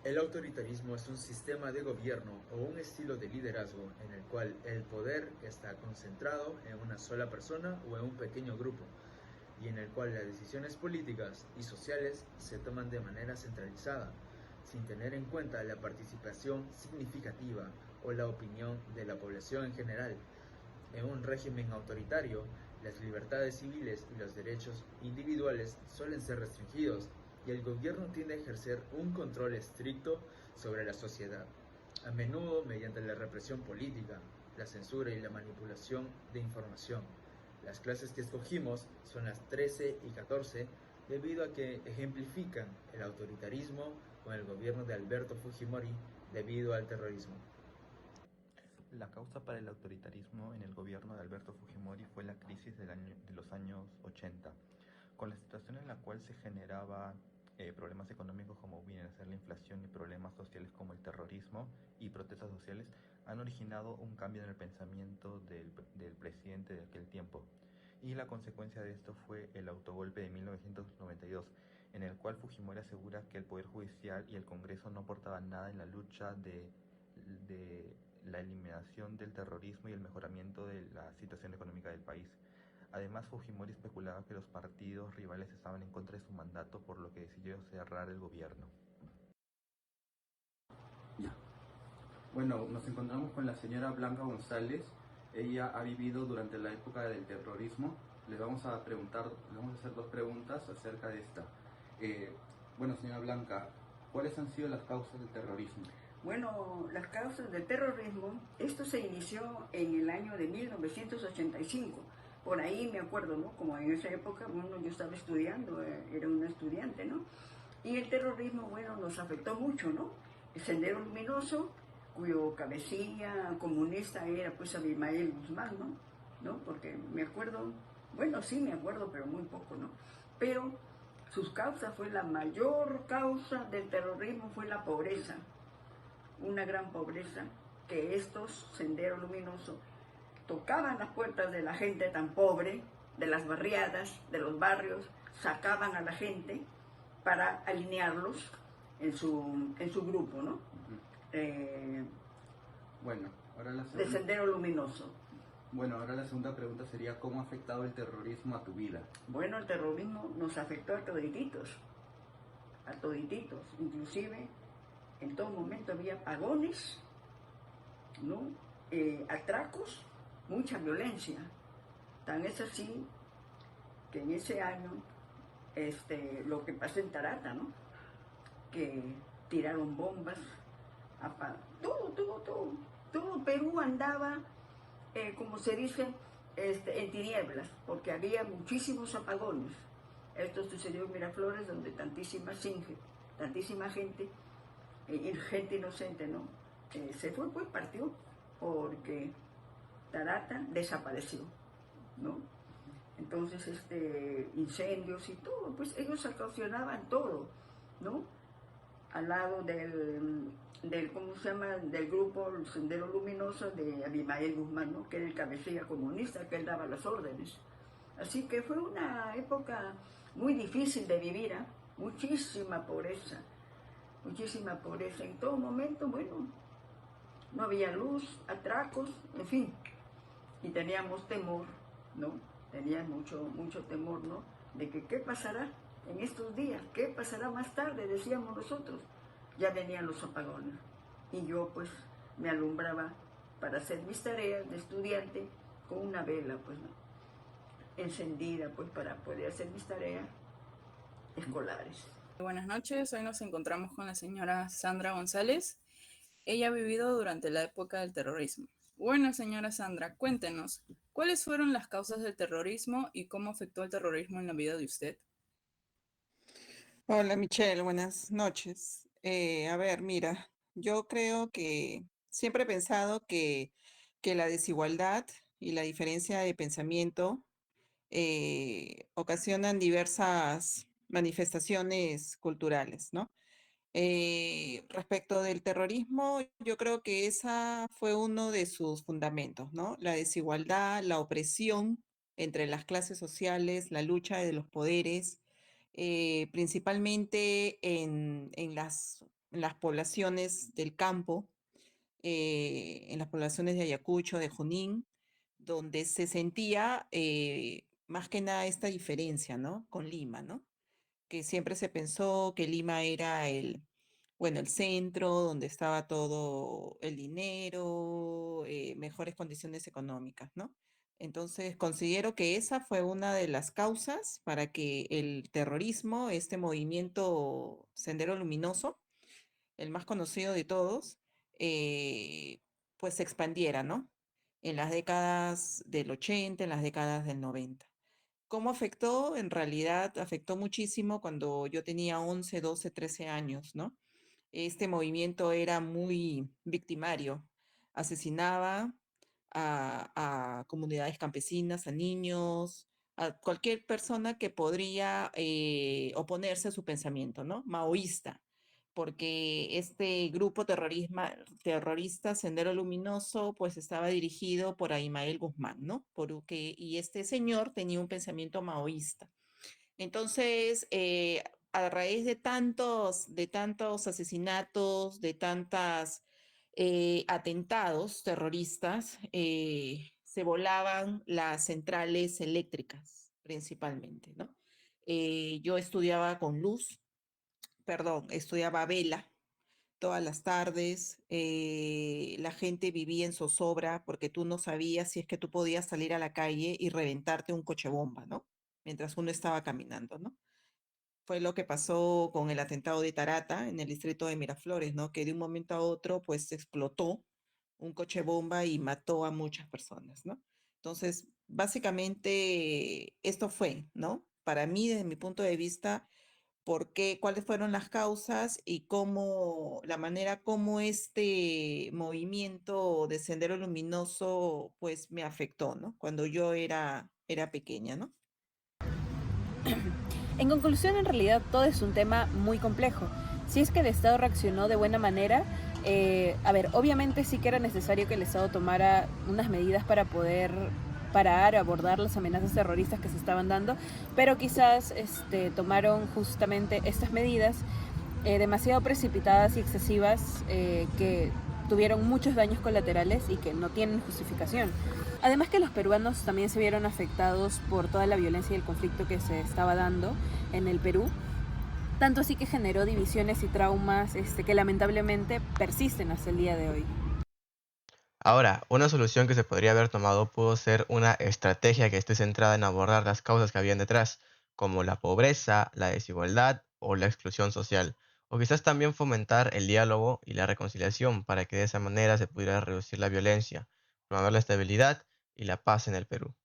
El autoritarismo es un sistema de gobierno o un estilo de liderazgo en el cual el poder está concentrado en una sola persona o en un pequeño grupo, y en el cual las decisiones políticas y sociales se toman de manera centralizada, sin tener en cuenta la participación significativa o la opinión de la población en general. En un régimen autoritario, las libertades civiles y los derechos individuales suelen ser restringidos y el gobierno tiende a ejercer un control estricto sobre la sociedad, a menudo mediante la represión política, la censura y la manipulación de información. Las clases que escogimos son las 13 y 14 debido a que ejemplifican el autoritarismo con el gobierno de Alberto Fujimori debido al terrorismo. La causa para el autoritarismo en el gobierno de Alberto Fujimori fue la crisis de los años 80, con la situación en la cual se generaban problemas económicos como vienen a ser la inflación y problemas sociales como el terrorismo y protestas sociales, han originado un cambio en el pensamiento del presidente de aquel tiempo. Y la consecuencia de esto fue el autogolpe de 1992, en el cual Fujimori asegura que el Poder Judicial y el Congreso no aportaban nada en la lucha de la eliminación del terrorismo y el mejoramiento de la situación económica del país. Además, Fujimori especulaba que los partidos rivales estaban en contra de su mandato, por lo que decidió cerrar el gobierno. Ya. Bueno, nos encontramos con la señora Blanca González. Ella ha vivido durante la época del terrorismo. Le vamos a hacer dos preguntas acerca de esta. Eh, bueno, señora Blanca, ¿cuáles han sido las causas del terrorismo? Bueno, las causas del terrorismo, esto se inició en el año de 1985. Por ahí me acuerdo, ¿no? Como en esa época, bueno, yo estaba estudiando, era una estudiante, ¿no? Y el terrorismo, bueno, nos afectó mucho, ¿no? El Sendero Luminoso, cuyo cabecilla comunista era pues Abimael Guzmán, ¿no? ¿No? Porque me acuerdo, bueno, sí me acuerdo, pero muy poco, ¿no? Pero sus causas fue la mayor causa del terrorismo fue la pobreza, una gran pobreza, que estos senderos luminosos tocaban las puertas de la gente tan pobre, de las barriadas, de los barrios, sacaban a la gente para alinearlos en su grupo, ¿no? Eh, Bueno, ahora la de segunda, Sendero Luminoso. bueno, ahora la segunda pregunta sería ¿cómo ha afectado el terrorismo a tu vida? Bueno, el terrorismo nos afectó a todititos, inclusive en todo momento había apagones, ¿no? Atracos, mucha violencia. Tan es así que en ese año, lo que pasó en Tarata, ¿no? Que tiraron bombas, todo Perú andaba, como se dice, en tinieblas, porque había muchísimos apagones. Esto sucedió en Miraflores, donde tantísima gente, gente inocente, ¿no? Se fue, pues partió, porque Tarata desapareció, ¿no? Entonces, incendios y todo, pues ellos ocasionaban todo, ¿no? Al lado ¿cómo se llama? Del grupo Sendero Luminoso de Abimael Guzmán, ¿no? Que era el cabecilla comunista, que él daba las órdenes. Así que fue una época muy difícil de vivir, ¿eh? Muchísima pobreza en todo momento, bueno, no había luz, atracos, en fin, y teníamos temor, ¿no? Tenía mucho temor, ¿no? De que qué pasará en estos días, qué pasará más tarde, decíamos nosotros. Ya venían los apagones y yo pues me alumbraba para hacer mis tareas de estudiante con una vela, pues, ¿no? Encendida, pues, para poder hacer mis tareas escolares. Buenas noches, hoy nos encontramos con la señora Sandra González. Ella ha vivido durante la época del terrorismo. Bueno, señora Sandra, cuéntenos, ¿cuáles fueron las causas del terrorismo y cómo afectó el terrorismo en la vida de usted? Hola Michelle, buenas noches. A ver, mira, yo creo que siempre he pensado que la desigualdad y la diferencia de pensamiento ocasionan diversas manifestaciones culturales, ¿no? Respecto del terrorismo, yo creo que esa fue uno de sus fundamentos, ¿no? La desigualdad, la opresión entre las clases sociales, la lucha de los poderes, principalmente en las las poblaciones del campo, en las poblaciones de Ayacucho, de Junín, donde se sentía más que nada esta diferencia, ¿no? Con Lima, ¿no? Que siempre se pensó que Lima era bueno, el centro donde estaba todo el dinero, mejores condiciones económicas, ¿no? Entonces, considero que esa fue una de las causas para que el terrorismo, este movimiento Sendero Luminoso, el más conocido de todos, eh, pues se expandiera, ¿no? En las décadas del 80, en las décadas del 90. ¿Cómo afectó? En realidad afectó muchísimo cuando yo tenía 11, 12, 13 años, ¿no? Este movimiento era muy victimario, asesinaba a comunidades campesinas, a niños, a cualquier persona que podría oponerse a su pensamiento, ¿no? Maoísta, porque este grupo terrorista Sendero Luminoso pues estaba dirigido por Abimael Guzmán, ¿no? Y este señor tenía un pensamiento maoísta. Entonces, a raíz de tantos asesinatos, de tantos atentados terroristas, se volaban las centrales eléctricas principalmente, ¿no? Yo estudiaba con luz, perdón, estudiaba vela todas las tardes, la gente vivía en zozobra porque tú no sabías si es que tú podías salir a la calle y reventarte un coche bomba, ¿no? Mientras uno estaba caminando, ¿no? Fue lo que pasó con el atentado de Tarata en el distrito de Miraflores, ¿no? Que de un momento a otro, pues explotó un coche bomba y mató a muchas personas, ¿no? Entonces, básicamente, esto fue, ¿no? Para mí, desde mi punto de vista, cuáles fueron las causas y la manera como este movimiento de Sendero Luminoso, pues me afectó, ¿no? Cuando yo era pequeña, ¿no? En conclusión, en realidad todo es un tema muy complejo. Si es que el Estado reaccionó de buena manera, obviamente sí que era necesario que el Estado tomara unas medidas para poder parar, abordar las amenazas terroristas que se estaban dando, pero quizás tomaron justamente estas medidas demasiado precipitadas y excesivas que tuvieron muchos daños colaterales y que no tienen justificación. Además que los peruanos también se vieron afectados por toda la violencia y el conflicto que se estaba dando en el Perú, tanto así que generó divisiones y traumas que lamentablemente persisten hasta el día de hoy. Ahora, una solución que se podría haber tomado pudo ser una estrategia que esté centrada en abordar las causas que habían detrás, como la pobreza, la desigualdad o la exclusión social, o quizás también fomentar el diálogo y la reconciliación para que de esa manera se pudiera reducir la violencia, promover la estabilidad y la paz en el Perú.